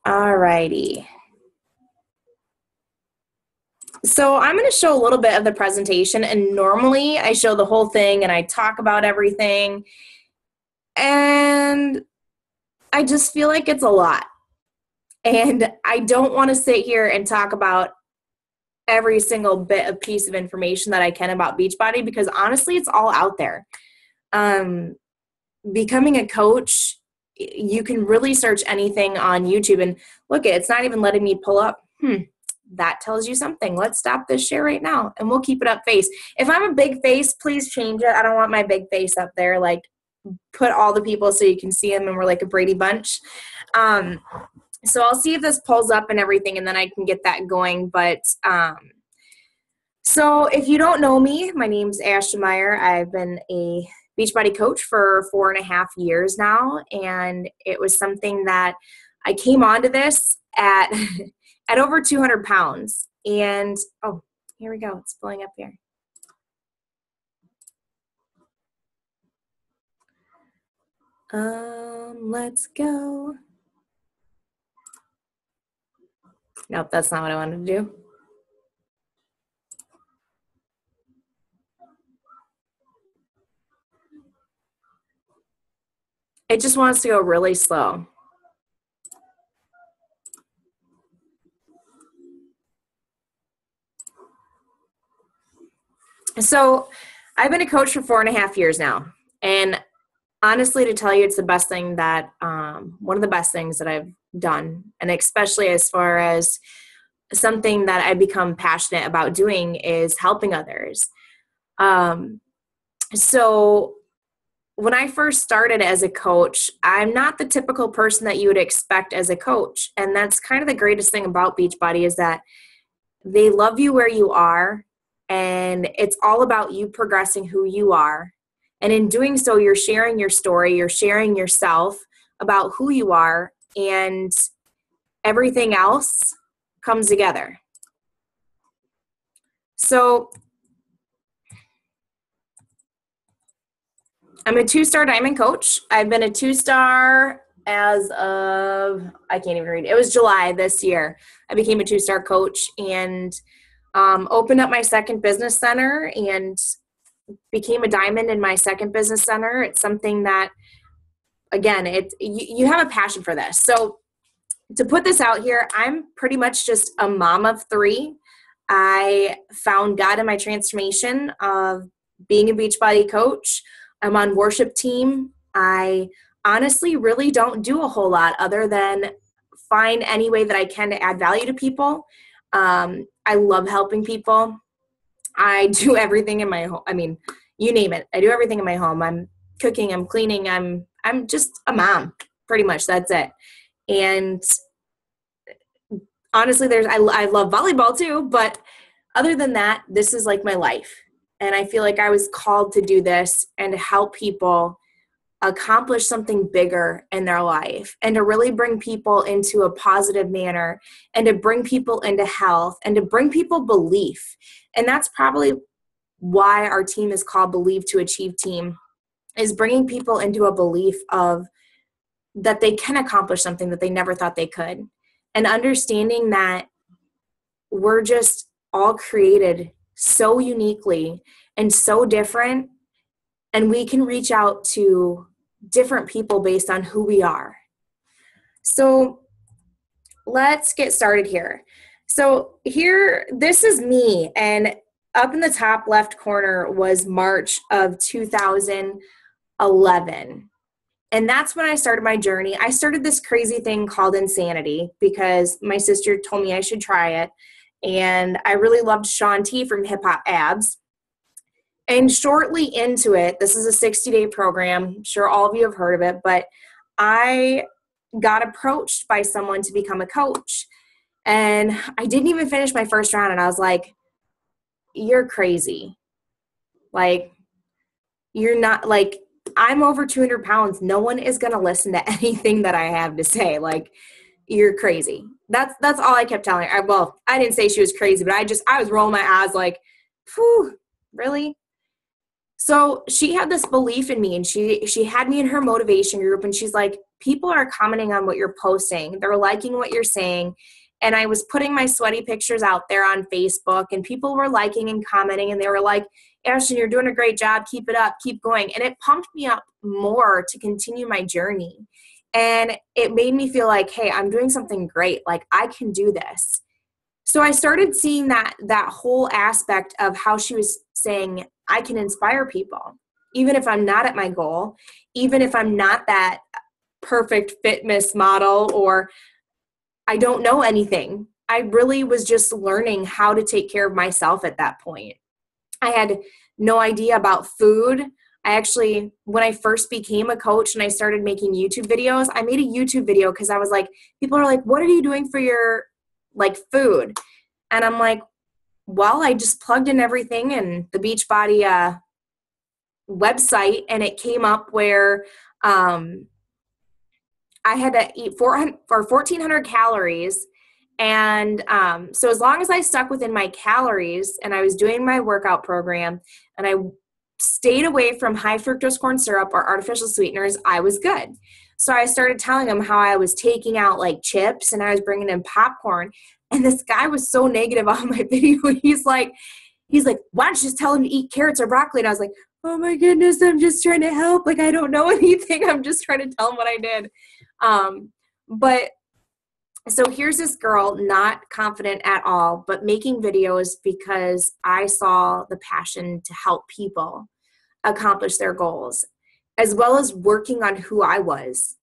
All righty. So I'm going to show a little bit of the presentation, and normally I show the whole thing and I talk about everything, and I just feel like it's a lot. And I don't want to sit here and talk about every single bit of piece of information that I can about Beachbody, because honestly, it's all out there. Becoming a coach, you can really search anything on YouTube, and look, it's not even letting me pull up. That tells you something. Let's stop this share right now, and we'll keep it up face. If I'm a big face, please change it. I don't want my big face up there. Like, put all the people so you can see them, and we're like a Brady Bunch. So I'll see if this pulls up and everything, and then I can get that going. But so if you don't know me, my name's Ashley Meyer. I've been a Beachbody coach for 4.5 years now, and it was something that I came onto this at at over 200 pounds. And oh, here we go. It's pulling up here. Let's go. Nope, that's not what I wanted to do. It just wants to go really slow. So I've been a coach for 4.5 years now. And honestly, to tell you, it's the best thing that, one of the best things that I've done. And especially as far as something that I've become passionate about doing is helping others. So when I first started as a coach, I'm not the typical person that you would expect as a coach. And that's kind of the greatest thing about Beachbody, is that they love you where you are. And it's all about you progressing who you are. And in doing so, you're sharing your story, you're sharing yourself about who you are, and everything else comes together. So I'm a 2-star diamond coach. I've been a 2-star as of, I can't even read. It was July this year. I became a 2-star coach, and opened up my second business center and became a diamond in my second business center. It's something that, again, you have a passion for this. So to put this out here, I'm pretty much just a mom of 3. I found God in my transformation of being a Beachbody coach. I'm on worship team. I honestly really don't do a whole lot other than find any way that I can to add value to people. I love helping people. I do everything in my home. I mean, you name it. I do everything in my home. I'm cooking, I'm cleaning, I'm just a mom, pretty much. That's it. And honestly, I love volleyball too, but other than that, this is like my life. And I feel like I was called to do this and to help people accomplish something bigger in their life, and to really bring people into a positive manner, and to bring people into health, and to bring people belief. And that's probably why our team is called Believe to Achieve Team, is bringing people into a belief of that they can accomplish something that they never thought they could, and understanding that we're just all created so uniquely and so different, and we can reach out to different people based on who we are. So let's get started here. So here, this is me, and up in the top left corner was March of 2011. And that's when I started my journey. I started this crazy thing called Insanity because my sister told me I should try it. And I really loved Shaun T from Hip Hop Abs. And shortly into it, this is a 60-day program. I'm sure all of you have heard of it, but I got approached by someone to become a coach. And I didn't even finish my first round, and I was like, you're crazy. Like, you're not, like, I'm over 200 pounds. No one is going to listen to anything that I have to say. Like, you're crazy. That's all I kept telling her. Well, I didn't say she was crazy, but I was rolling my eyes like, phew, really? So she had this belief in me, and she had me in her motivation group, and she's like, people are commenting on what you're posting. They're liking what you're saying. And I was putting my sweaty pictures out there on Facebook, and people were liking and commenting, and they were like, Ashton, you're doing a great job. Keep it up. Keep going. And it pumped me up more to continue my journey. And it made me feel like, hey, I'm doing something great. Like, I can do this. So I started seeing that whole aspect of how she was saying, I can inspire people, even if I'm not at my goal, even if I'm not that perfect fitness model, or I don't know anything. I really was just learning how to take care of myself at that point. I had no idea about food. I actually, when I first became a coach and I started making YouTube videos, I made a YouTube video because I was like, people are like, what are you doing for your like food? And I'm like, well, I just plugged in everything in the Beachbody website, and it came up where I had to eat 1,400 calories. And so as long as I stuck within my calories and I was doing my workout program and I stayed away from high fructose corn syrup or artificial sweeteners, I was good. So I started telling him how I was taking out like chips and I was bringing in popcorn. And this guy was so negative on my video. He's like, why don't you just tell him to eat carrots or broccoli? And I was like, oh my goodness, I'm just trying to help. Like, I don't know anything. I'm just trying to tell him what I did. But so here's this girl, not confident at all, but making videos because I saw the passion to help people accomplish their goals, as well as working on who I was.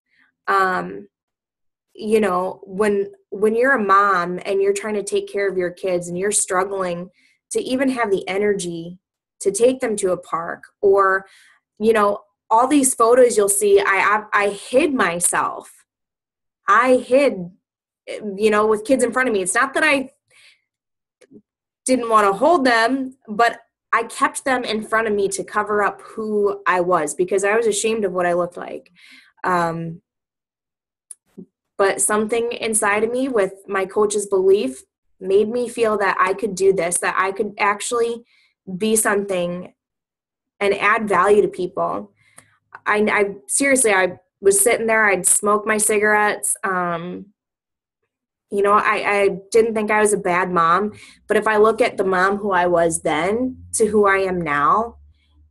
You know, when you're a mom and you're trying to take care of your kids and you're struggling to even have the energy to take them to a park, or, you know, all these photos you'll see, I hid myself. I hid, you know, with kids in front of me. It's not that I didn't want to hold them, but I kept them in front of me to cover up who I was because I was ashamed of what I looked like. But something inside of me with my coach's belief made me feel that I could do this, that I could actually be something and add value to people. I seriously, I was sitting there, I'd smoke my cigarettes. You know, I didn't think I was a bad mom, but if I look at the mom who I was then to who I am now,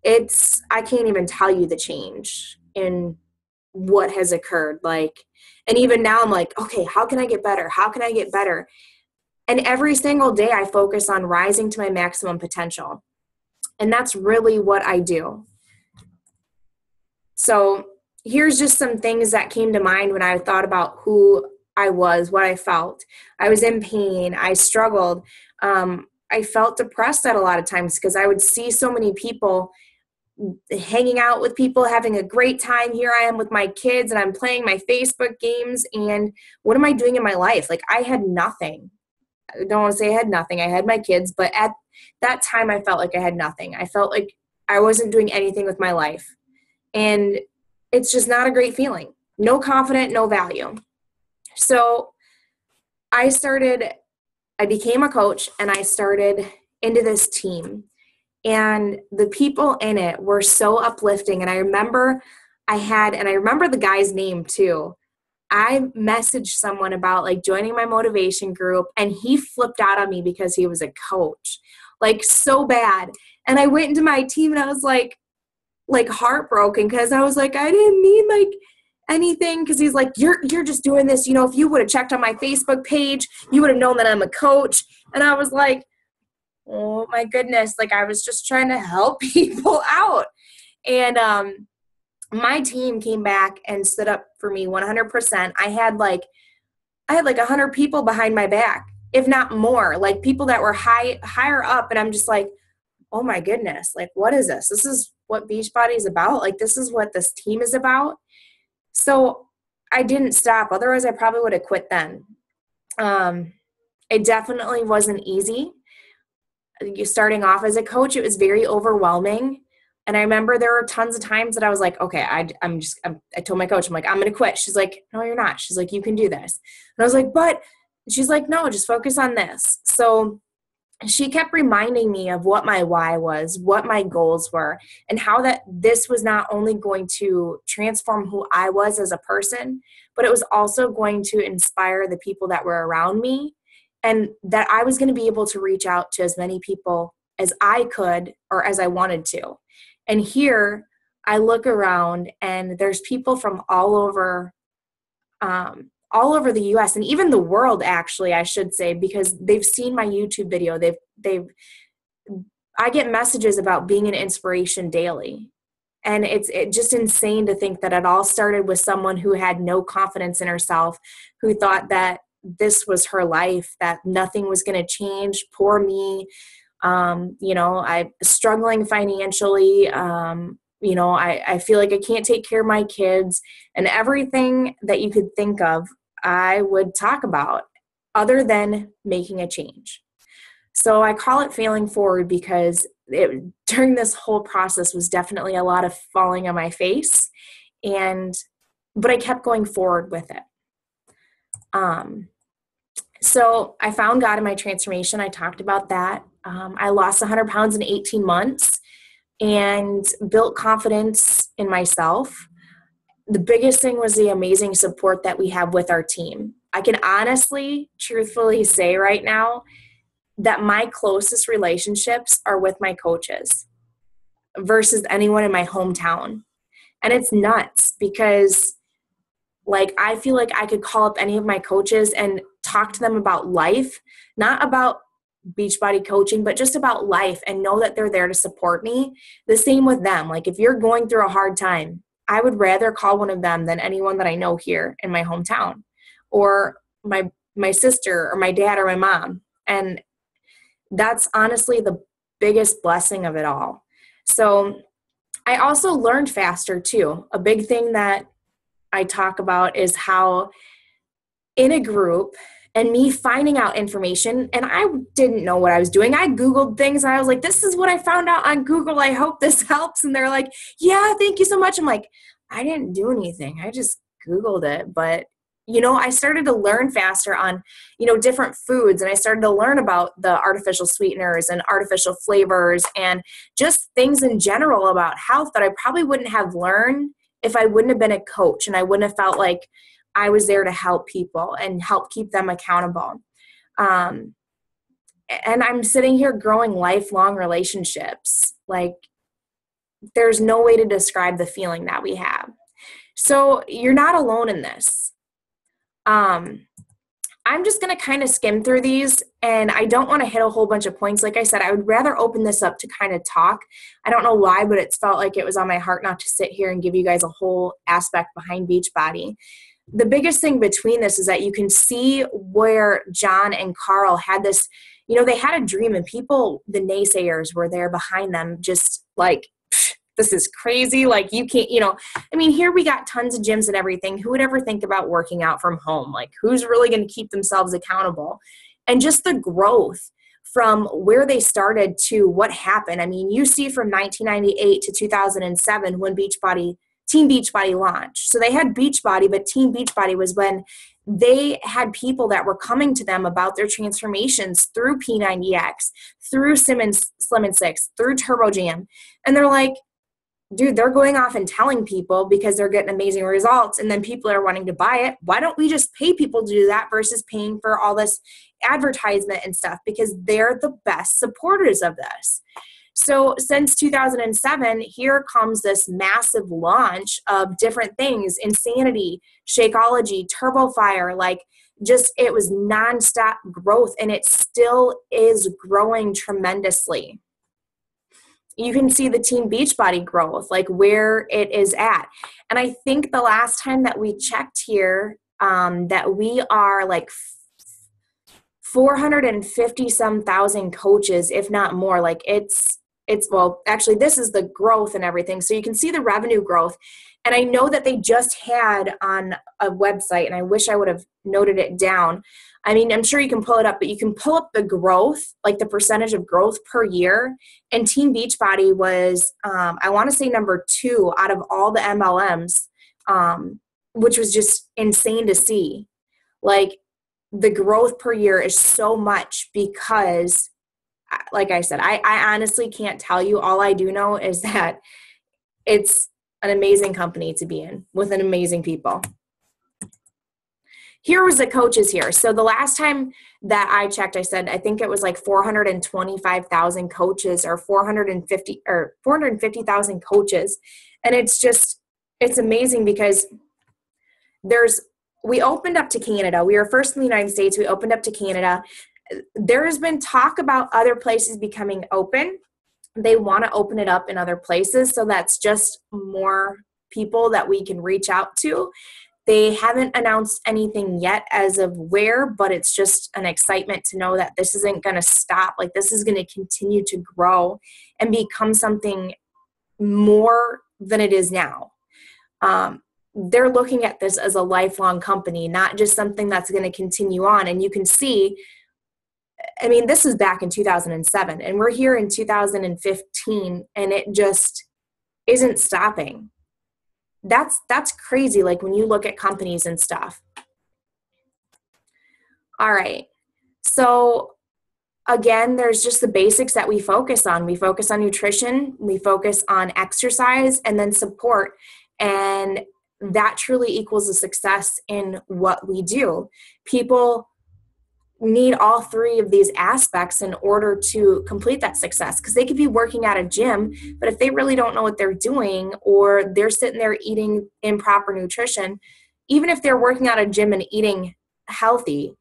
I can't even tell you the change in what has occurred. Like, and even now I'm like, okay, how can I get better? How can I get better? And every single day I focus on rising to my maximum potential. And that's really what I do. So here's just some things that came to mind when I thought about who I was, what I felt. I was in pain. I struggled. I felt depressed at a lot of times because I would see so many people hanging out with people, having a great time. Here I am with my kids and I'm playing my Facebook games. And what am I doing in my life? Like, I had nothing. I don't want to say I had nothing. I had my kids, but at that time I felt like I had nothing. I felt like I wasn't doing anything with my life. And it's just not a great feeling. No confidence, no value. So I became a coach and I started into this team. And the people in it were so uplifting. And I remember the guy's name too. I messaged someone about like joining my motivation group, and he flipped out on me because he was a coach, like so bad. And I went into my team and I was like heartbroken because I was like, I didn't mean like anything. Because he's like, you're just doing this. You know, if you would have checked on my Facebook page, you would have known that I'm a coach. And I was like, oh my goodness. Like, I was just trying to help people out. And my team came back and stood up for me 100%. I had like 100 people behind my back, if not more, like people that were higher up. And I'm just like, oh my goodness, like, what is this? This is what Beachbody is about. Like, this is what this team is about. So I didn't stop. Otherwise I probably would have quit then. It definitely wasn't easy. Starting off as a coach, it was very overwhelming. And I remember there were tons of times that I was like, okay, I told my coach, I'm like, I'm going to quit. She's like, no, you're not. She's like, you can do this. And I was like, but she's like, no, just focus on this. So she kept reminding me of what my why was, what my goals were, and how that this was not only going to transform who I was as a person, but it was also going to inspire the people that were around me, and that I was going to be able to reach out to as many people as I could or as I wanted to. And here I look around and there's people from all over the US and even the world, actually, I should say, because they've seen my YouTube video. I get messages about being an inspiration daily. And it's just insane to think that it all started with someone who had no confidence in herself, who thought that this was her life, that nothing was going to change. Poor me. I'm struggling financially. I feel like I can't take care of my kids, and everything that you could think of, I would talk about other than making a change. So I call it failing forward because during this whole process was definitely a lot of falling on my face, but I kept going forward with it. So I found God in my transformation. I talked about that. I lost 100 pounds in 18 months and built confidence in myself. The biggest thing was the amazing support that we have with our team. I can honestly, truthfully say right now that my closest relationships are with my coaches versus anyone in my hometown. And it's nuts because I feel like I could call up any of my coaches and talk to them about life, not about Beachbody coaching, but just about life, and know that they're there to support me. The same with them. If you're going through a hard time, I would rather call one of them than anyone that I know here in my hometown, or my sister or my dad or my mom. And that's honestly the biggest blessing of it all. So I also learned faster too. A big thing that I talk about is how in a group and me finding out information, and I didn't know what I was doing. I Googled things and I was like, this is what I found out on Google. I hope this helps. And they're like, yeah, thank you so much. I'm like, I didn't do anything. I just Googled it. But, I started to learn faster on, different foods. And I started to learn about the artificial sweeteners and artificial flavors and just things in general about health that I probably wouldn't have learned if I wouldn't have been a coach, and I wouldn't have felt like I was there to help people and help keep them accountable. And I'm sitting here growing lifelong relationships. There's no way to describe the feeling that we have. So you're not alone in this. I'm just going to kind of skim through these, and I don't want to hit a whole bunch of points. Like I said, I would rather open this up to kind of talk. I don't know why, but it's felt like it was on my heart not to sit here and give you guys a whole aspect behind Beachbody. The biggest thing between this is that you can see where John and Carl had this, they had a dream, and people, the naysayers, were there behind them, just this is crazy. You can't, here we got tons of gyms and everything. Who would ever think about working out from home? Who's really going to keep themselves accountable? And just the growth from where they started to what happened. You see from 1998 to 2007 when Team Beachbody launched. So they had Beachbody, but Team Beachbody was when they had people that were coming to them about their transformations through P90X, through Slim and Six, through Turbo Jam. And they're like, dude, they're going off and telling people because they're getting amazing results, and then people are wanting to buy it. Why don't we just pay people to do that versus paying for all this advertisement and stuff? Because they're the best supporters of this. So since 2007, here comes this massive launch of different things: Insanity, Shakeology, TurboFire. It was nonstop growth, and it still is growing tremendously. You can see the Team Beachbody growth, where it is at. And I think the last time that we checked here, that we are 450 some thousand coaches, if not more. Actually, this is the growth and everything. So you can see the revenue growth. And I know that they just had on a website, and I wish I would have noted it down. I'm sure you can pull it up, but you can pull up the growth, the percentage of growth per year. And Team Beachbody was, I want to say, number 2 out of all the MLMs, which was just insane to see. The growth per year is so much because like I said, I honestly can't tell you. All I do know is that it's an amazing company to be in with an amazing people. Here was the coaches here. So the last time that I checked, I said, I think it was like 425,000 coaches or 450,000 coaches. And it's amazing because we opened up to Canada. We were first in the United States. We opened up to Canada. There has been talk about other places becoming open. They want to open it up in other places. So that's just more people that we can reach out to. They haven't announced anything yet as of where, but it's just an excitement to know that this isn't going to stop. Like, this is going to continue to grow and become something more than it is now. They're looking at this as a lifelong company, not just something that's going to continue on. And you can see, I mean, this is back in 2007, and we're here in 2015, and it just isn't stopping. That's crazy, like when you look at companies and stuff. All right. So again, there's just the basics that we focus on. We focus on nutrition, we focus on exercise, and then support. And that truly equals a success in what we do. People need all three of these aspects in order to complete that success, because they could be working at a gym, but if they really don't know what they're doing, or they're sitting there eating improper nutrition, even if they're working at a gym and eating healthy,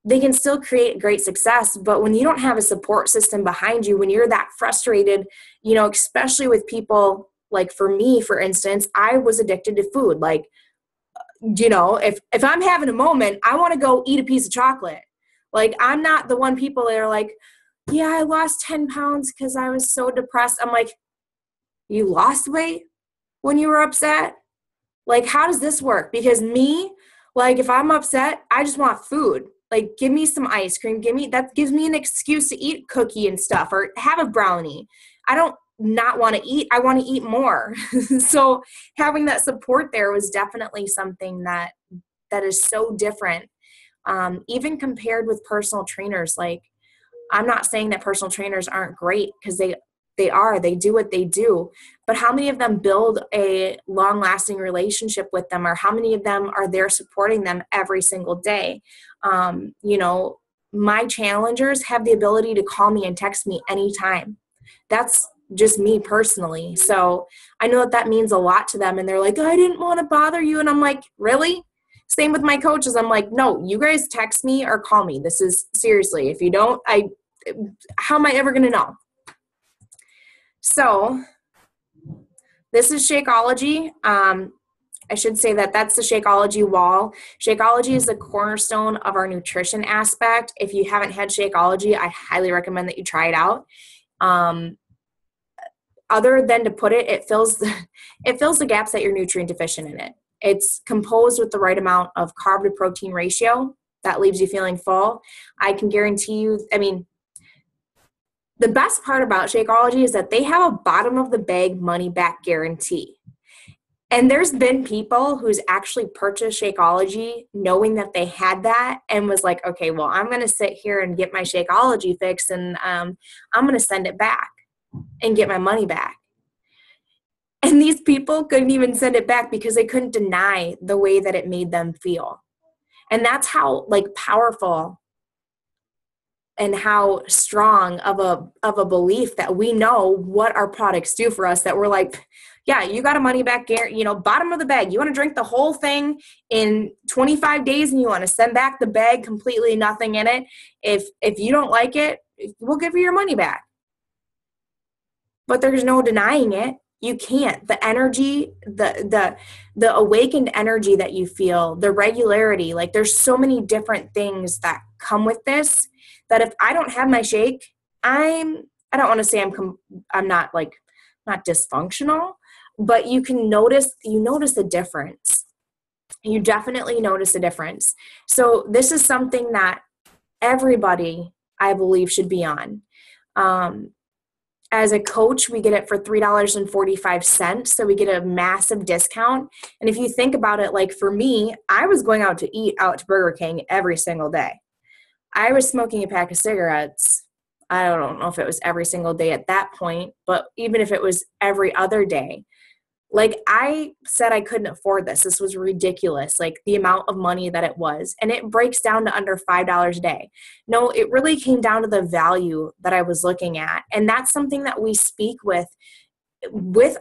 they can still create great success. But when you don't have a support system behind you, when you're that frustrated, especially with people, like for me, for instance, I was addicted to food. Like, if I'm having a moment, I want to go eat a piece of chocolate. Like, I'm not the one people that are like, yeah, I lost 10 pounds because I was so depressed. I'm like, you lost weight when you were upset? Like, how does this work? Because me, like, if I'm upset, I just want food. Like, give me some ice cream. That gives me an excuse to eat cookie and stuff, or have a brownie. I don't not want to eat. I want to eat more. So having that support there was definitely something that is so different. Even compared with personal trainers. Like, I'm not saying that personal trainers aren't great, because they do what they do, but how many of them build a long-lasting relationship with them, or how many of them are there supporting them every single day? My challengers have the ability to call me and text me anytime. That's just me personally. So I know that means a lot to them, and they're like, I didn't want to bother you. And I'm like, really? Same with my coaches. I'm like, no, you guys text me or call me. This is seriously, if you don't, how am I ever going to know? So this is Shakeology. I should say that that's the Shakeology wall. Shakeology is the cornerstone of our nutrition aspect. If you haven't had Shakeology, I highly recommend that you try it out. Other than to put it, it fills the gaps that you're nutrient deficient in it. It's composed with the right amount of carb to protein ratio that leaves you feeling full. I can guarantee you, the best part about Shakeology is that they have a bottom of the bag money back guarantee. And there's been people who's actually purchased Shakeology knowing that they had that, and was like, okay, well, I'm going to sit here and get my Shakeology fix, and I'm going to send it back and get my money back. And these people couldn't even send it back because they couldn't deny the way that it made them feel. And that's how powerful and how strong of a belief that we know what our products do for us, that we're like, yeah, you got a money back guarantee, bottom of the bag. You want to drink the whole thing in 25 days and you want to send back the bag completely, nothing in it. If you don't like it, we'll give you your money back. But there's no denying it. You can't. The energy, the awakened energy that you feel, the regularity, like there's so many different things that come with this, that if I don't have my shake, I don't want to say I'm not dysfunctional, but you notice a difference. You definitely notice a difference. So this is something that everybody, I believe, should be on. As a coach, we get it for $3.45, so we get a massive discount. And if you think about it, like for me, I was going out to eat out to Burger King every single day. I was smoking a pack of cigarettes I don't know if it was every single day at that point, but even if it was every other day, like I said, I couldn't afford this. This was ridiculous, like the amount of money that it was. And it breaks down to under $5 a day. No, it really came down to the value that I was looking at. And that's something that we speak with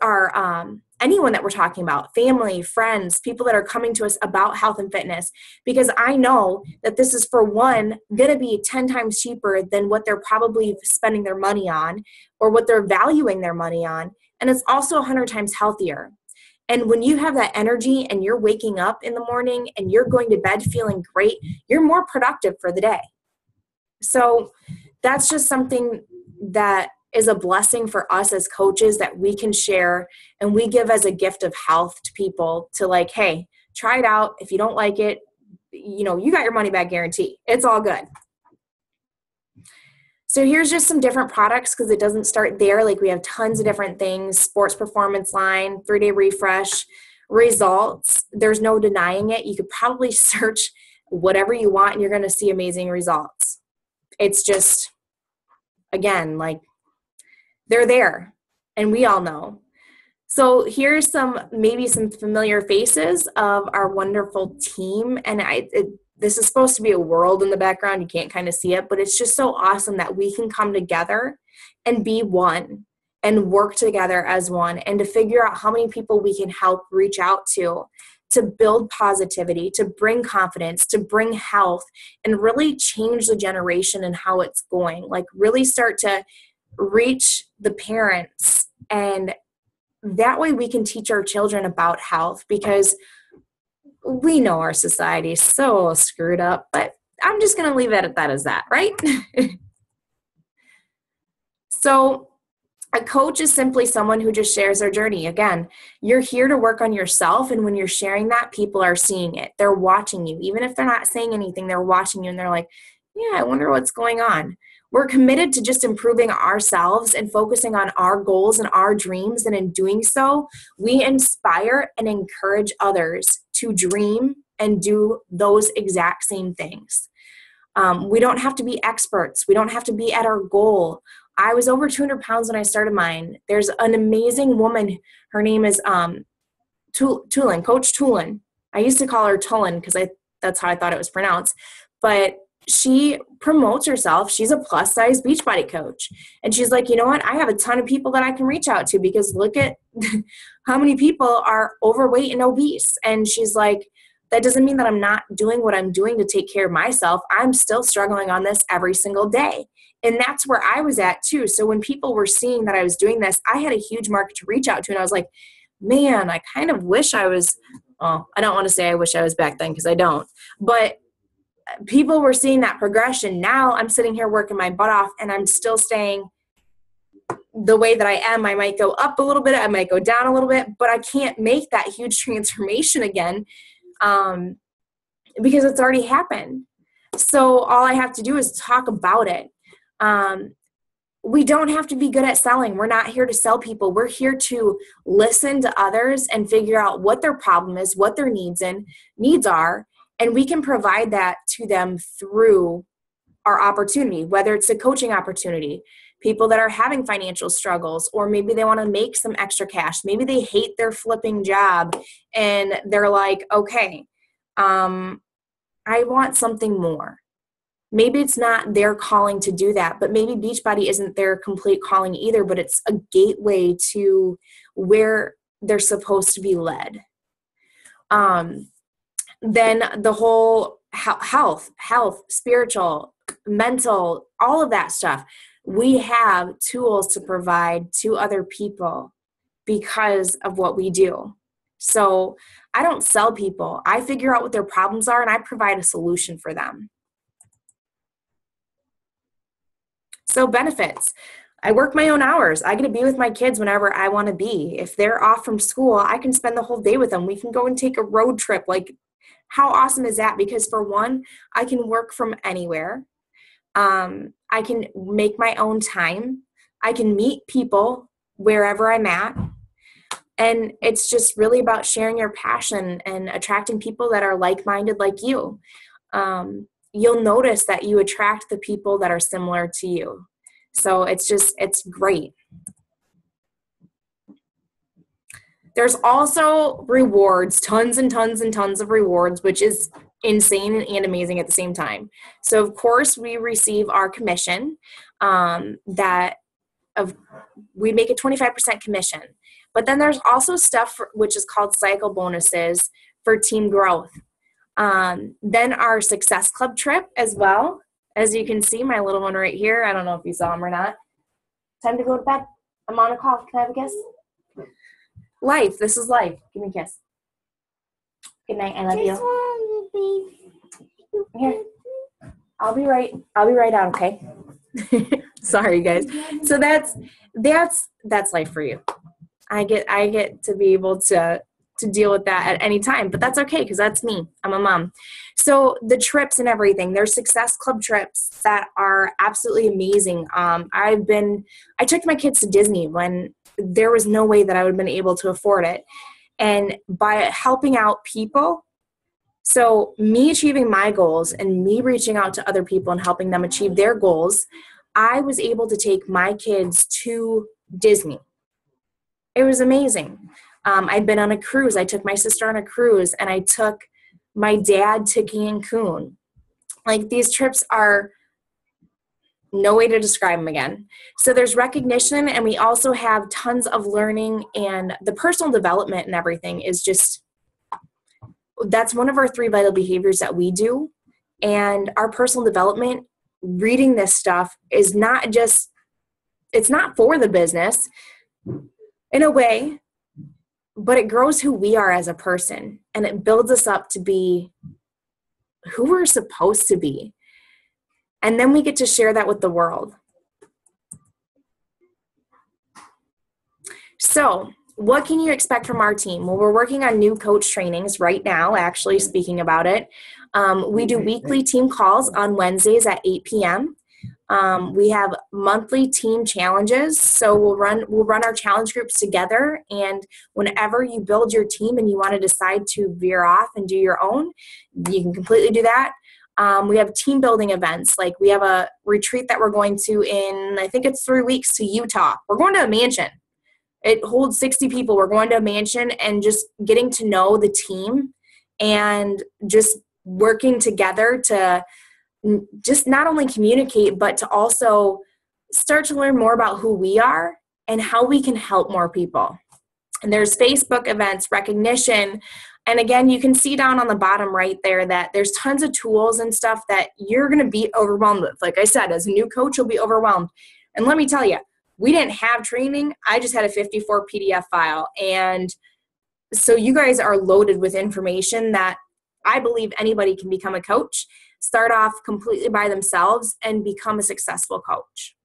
our anyone that we're talking about, family, friends, people that are coming to us about health and fitness, because I know that this is, for one, going to be 10 times cheaper than what they're probably spending their money on or what they're valuing their money on. And it's also 100 times healthier. And when you have that energy and you're waking up in the morning and you're going to bed feeling great, you're more productive for the day. So that's just something that is a blessing for us as coaches that we can share and we give as a gift of health to people, to like, hey, try it out. If you don't like it, you got your money back guarantee. It's all good. So here's just some different products, because it doesn't start there. Like, we have tons of different things: sports performance line, 3-day refresh, results. There's no denying it. You could probably search whatever you want and you're going to see amazing results. It's just, again, like, they're there, and we all know. So here's maybe some familiar faces of our wonderful team. And this is supposed to be a world in the background. You can't kind of see it, but it's just so awesome that we can come together and be one and work together as one, and to figure out how many people we can help reach out to build positivity, to bring confidence, to bring health, and really change the generation and how it's going. Like, really start to reach the parents, and that way we can teach our children about health, because we know our society is so screwed up. But I'm just going to leave it at that as that, right? So a coach is simply someone who just shares their journey. Again, you're here to work on yourself, and when you're sharing that, people are seeing it. They're watching you. Even if they're not saying anything, they're watching you, and they're like, yeah, I wonder what's going on. We're committed to just improving ourselves and focusing on our goals and our dreams. And in doing so, we inspire and encourage others to dream and do those exact same things. We don't have to be experts. We don't have to be at our goal. I was over 200 pounds when I started mine. There's an amazing woman. Her name is Tulin, Coach Tulin. I used to call her Tulin because that's how I thought it was pronounced. But she promotes herself. She's a plus size Beachbody coach. And she's like, you know what? I have a ton of people that I can reach out to, because look at how many people are overweight and obese. And she's like, that doesn't mean that I'm not doing what I'm doing to take care of myself. I'm still struggling on this every single day. And that's where I was at too. So when people were seeing that I was doing this, I had a huge market to reach out to. And I was like, man, I kind of wish I was, I don't want to say I wish I was back then, because I don't. But people were seeing that progression. Now I'm sitting here working my butt off, and I'm still staying the way that I am. I might go up a little bit, I might go down a little bit, but I can't make that huge transformation again because it's already happened. So all I have to do is talk about it. We don't have to be good at selling. We're not here to sell people. We're here to listen to others and figure out what their problem is, what their needs are, and we can provide that to them through our opportunity, whether it's a coaching opportunity, people that are having financial struggles, or maybe they want to make some extra cash. Maybe they hate their flipping job and they're like, okay, I want something more. Maybe it's not their calling to do that, but maybe Beachbody isn't their complete calling either, but it's a gateway to where they're supposed to be led. Then the whole health, spiritual, mental, all of that stuff. We have tools to provide to other people because of what we do. So I don't sell people. I figure out what their problems are, and I provide a solution for them. So benefits. I work my own hours. I get to be with my kids whenever I want to be. If they're off from school, I can spend the whole day with them. We can go and take a road trip. Like, how awesome is that? Because for one, I can work from anywhere. I can make my own time. I can meet people wherever I'm at. And it's just really about sharing your passion and attracting people that are like-minded like you. You'll notice that you attract the people that are similar to you. So it's great. There's also rewards, tons and tons and tons of rewards, which is insane and amazing at the same time. So of course we receive our commission, we make a 25% commission. But then there's also stuff which is called cycle bonuses for team growth. Then our Success Club trip as well. As you can see, my little one right here. I don't know if you saw him or not. Time to go to bed. I'm on a call. Can I have a kiss? Life. This is life. Give me a kiss. Good night. I love you. Here. I'll be right out, okay? Sorry, guys. So that's life for you. I get to be able to deal with that at any time, but that's okay because that's me. I'm a mom. So the trips and everything, there's Success Club trips that are absolutely amazing. I took my kids to Disney when there was no way that I would have been able to afford it. And by helping out people, so me achieving my goals and me reaching out to other people and helping them achieve their goals, I was able to take my kids to Disney. It was amazing. I'd been on a cruise. I took my sister on a cruise, and I took my dad to Cancun. Like, these trips are no way to describe them again. So there's recognition, and we also have tons of learning, and the personal development and everything is just, that's one of our 3 vital behaviors that we do. And our personal development, reading this stuff is not just, it's not for the business in a way, but it grows who we are as a person, and it builds us up to be who we're supposed to be. And then we get to share that with the world. So what can you expect from our team? Well, we're working on new coach trainings right now, actually, speaking about it. We do weekly team calls on Wednesdays at 8 p.m. We have monthly team challenges. So we'll run our challenge groups together. And whenever you build your team and you want to decide to veer off and do your own, you can completely do that. We have team building events. Like, we have a retreat that we're going to in, I think it's 3 weeks, to Utah. We're going to a mansion. It holds 60 people. We're going to a mansion and just getting to know the team and just working together to just not only communicate, but to also start to learn more about who we are and how we can help more people. And there's Facebook events, recognition. And again, you can see down on the bottom right there that there's tons of tools and stuff that you're going to be overwhelmed with. Like I said, as a new coach, you'll be overwhelmed. And let me tell you, we didn't have training. I just had a 54 PDF file. And so you guys are loaded with information that I believe anybody can become a coach, start off completely by themselves, and become a successful coach.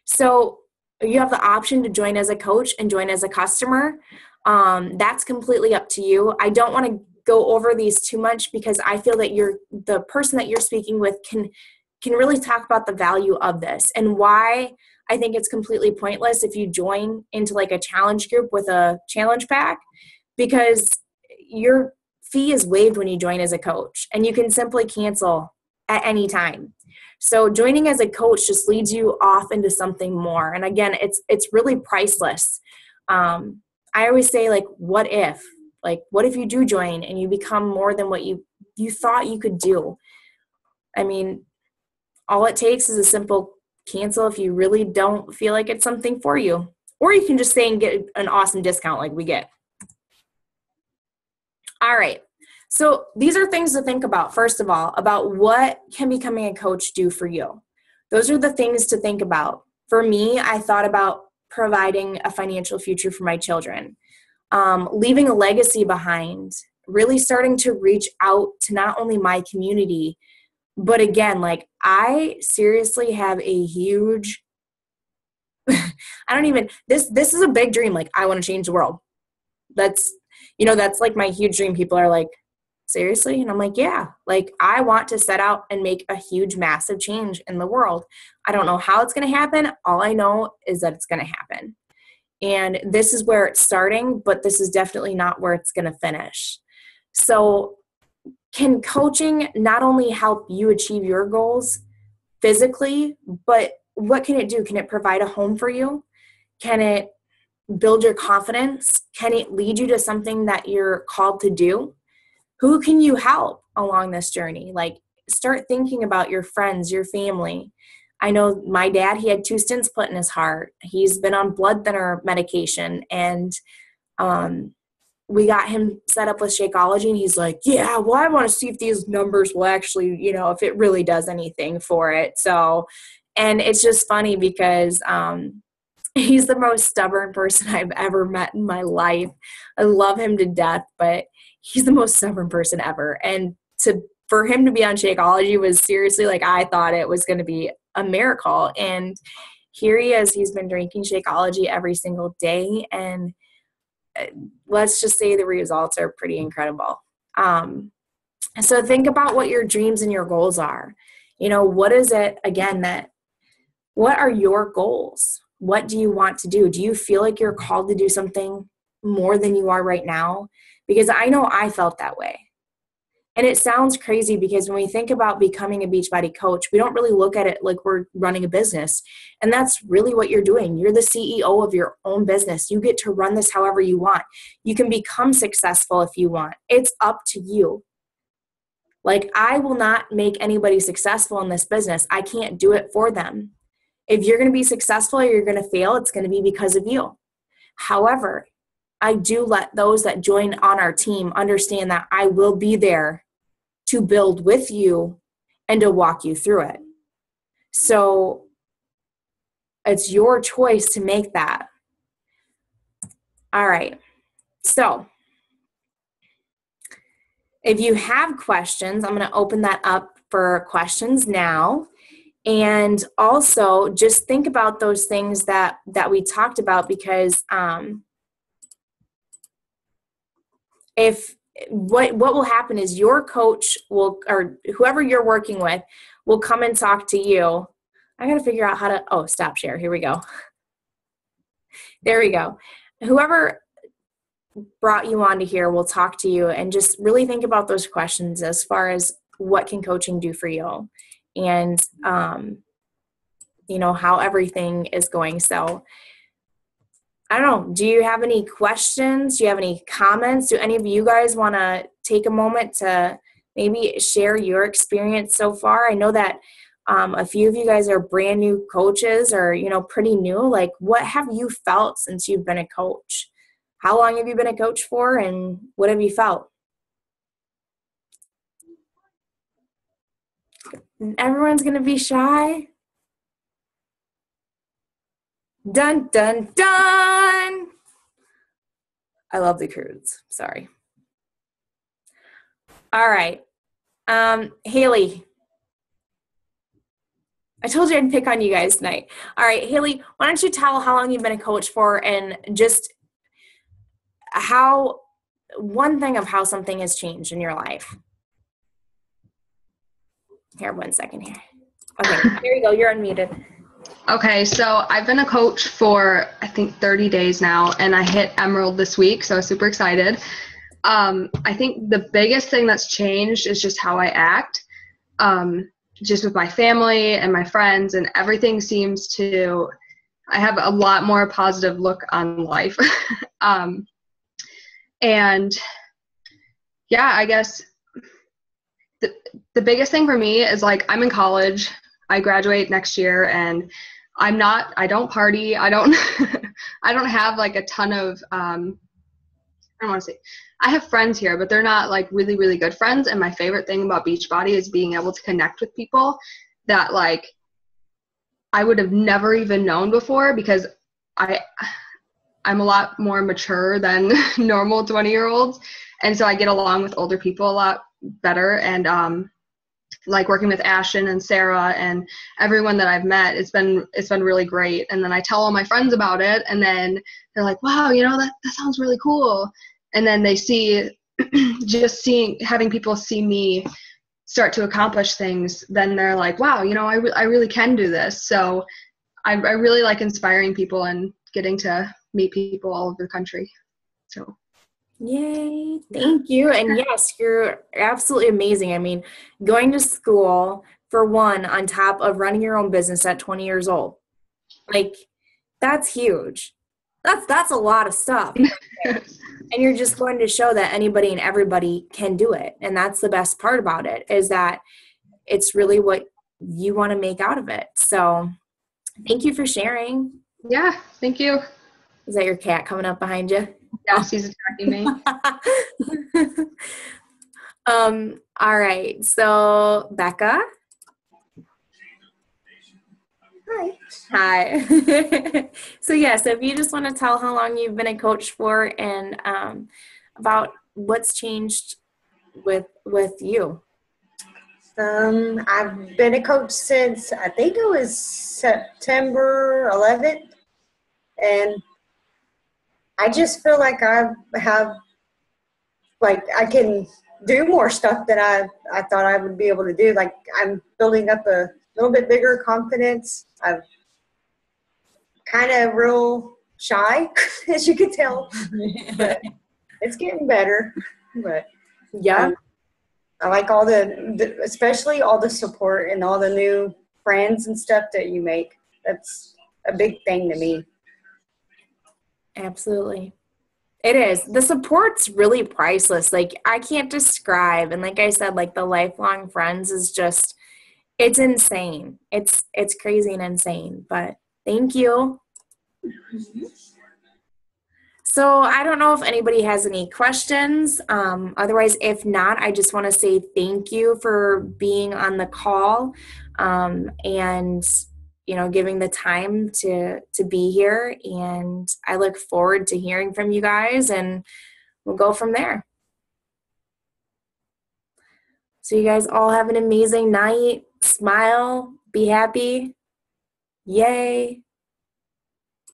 So you have the option to join as a coach and join as a customer. That's completely up to you. I don't want to go over these too much because I feel that the person that you're speaking with can really talk about the value of this and why I think it's completely pointless if you join into like a challenge group with a challenge pack, because your fee is waived when you join as a coach and you can simply cancel at any time. So joining as a coach just leads you off into something more. And again, it's really priceless. I always say, like, what if you do join and you become more than what you thought you could do? I mean, all it takes is a simple cancel if you really don't feel like it's something for you. Or you can just stay and get an awesome discount like we get. All right. So these are things to think about, first of all, about what can becoming a coach do for you. Those are the things to think about. For me, I thought about providing a financial future for my children, leaving a legacy behind, really starting to reach out to not only my community, but again, like, I seriously have a huge, this is a big dream. Like, I want to change the world. That's like my huge dream. People are like, seriously? And I'm like, yeah, like, I want to set out and make a huge, massive change in the world. I don't know how it's going to happen. All I know is that it's going to happen. And this is where it's starting, but this is definitely not where it's going to finish. So can coaching not only help you achieve your goals physically, but what can it do? Can it provide a home for you? Can it build your confidence? Can it lead you to something that you're called to do? Who can you help along this journey? Like, start thinking about your friends, your family. I know my dad, he had 2 stents put in his heart. He's been on blood thinner medication, and we got him set up with Shakeology, and he's like, yeah, well, I want to see if these numbers will actually, if it really does anything for it. So, and it's just funny because he's the most stubborn person I've ever met in my life. I love him to death, but he's the most stubborn person ever. And for him to be on Shakeology was seriously, like, I thought it was going to be a miracle. And here he is. He's been drinking Shakeology every single day. And let's just say the results are pretty incredible. So think about what your dreams and your goals are. What is it, again, what are your goals? What do you want to do? Do you feel like you're called to do something more than you are right now? Because I know I felt that way. And it sounds crazy because when we think about becoming a Beachbody coach, we don't really look at it like we're running a business. And that's really what you're doing. You're the CEO of your own business. You get to run this however you want. You can become successful if you want. It's up to you. Like, I will not make anybody successful in this business. I can't do it for them. If you're going to be successful or you're going to fail, it's going to be because of you. However, I do let those that join on our team understand that I will be there to build with you and to walk you through it. So it's your choice to make that. All right. So if you have questions, I'm going to open that up for questions now. And also just think about those things that we talked about, because if what will happen is your coach will, or whoever you're working with, will come and talk to you. I got to figure out how to, stop share. Here we go. There we go. Whoever brought you onto here will talk to you, and just really think about those questions as far as what can coaching do for you, and how everything is going. So I don't know, do you have any questions? Do you have any comments? Do any of you guys want to take a moment to maybe share your experience so far? I know that a few of you guys are brand new coaches, or pretty new. Like, what have you felt since you've been a coach? How long have you been a coach for, and what have you felt? Everyone's going to be shy. Dun, dun, dun. I love the crudes. Sorry. All right. Haley. I told you I'd pick on you guys tonight. All right, Haley, why don't you tell how long you've been a coach for, and just one thing of how something has changed in your life. Here, 1 second here. Okay, here you go. You're unmuted. Okay, so I've been a coach for, I think, 30 days now, and I hit Emerald this week, so I was super excited. I think the biggest thing that's changed is just how I act, just with my family and my friends, and everything seems to, I have a lot more positive look on life. And yeah, I guess the biggest thing for me is, like, I'm in college. I graduate next year, and I don't party. I don't have like a ton of, I don't want to say, I have friends here, but they're not like really, really good friends. And my favorite thing about Beachbody is being able to connect with people that, like, I would have never even known before, because I'm a lot more mature than normal 20-year-olds. And so I get along with older people a lot better. And, like, working with Ashton and Sarah and everyone that I've met, it's been really great. And then I tell all my friends about it, and then they're like, wow, that sounds really cool. And then they see, having people see me start to accomplish things, then they're like, wow, I really can do this. So I really like inspiring people and getting to meet people all over the country. So. Yay. Thank you. And yes, you're absolutely amazing. I mean, going to school for one, on top of running your own business at 20 years old. Like, that's huge. That's a lot of stuff. And you're just going to show that anybody and everybody can do it. And that's the best part about it, is that it's really what you want to make out of it. So thank you for sharing. Yeah, thank you. Is that your cat coming up behind you? Yes, he's attacking me. All right. So Becca. Hi. So if you just want to tell how long you've been a coach for, and about what's changed with you. I've been a coach since, I think it was September 11th, and I just feel like I can do more stuff than I thought I would be able to do. Like, I'm building up a little bit bigger confidence. I'm kind of real shy, as you can tell, but it's getting better. But yeah. I like all especially all the support and all the new friends and stuff that you make. That's a big thing to me. Absolutely. It is. The support's really priceless. Like, I can't describe. And like I said, like, the lifelong friends is just, it's insane. It's crazy and insane. But thank you. So I don't know if anybody has any questions. Otherwise, if not, I just want to say thank you for being on the call, and giving the time to be here. And I look forward to hearing from you guys, and we'll go from there. So you guys all have an amazing night. Smile. Be happy. Yay.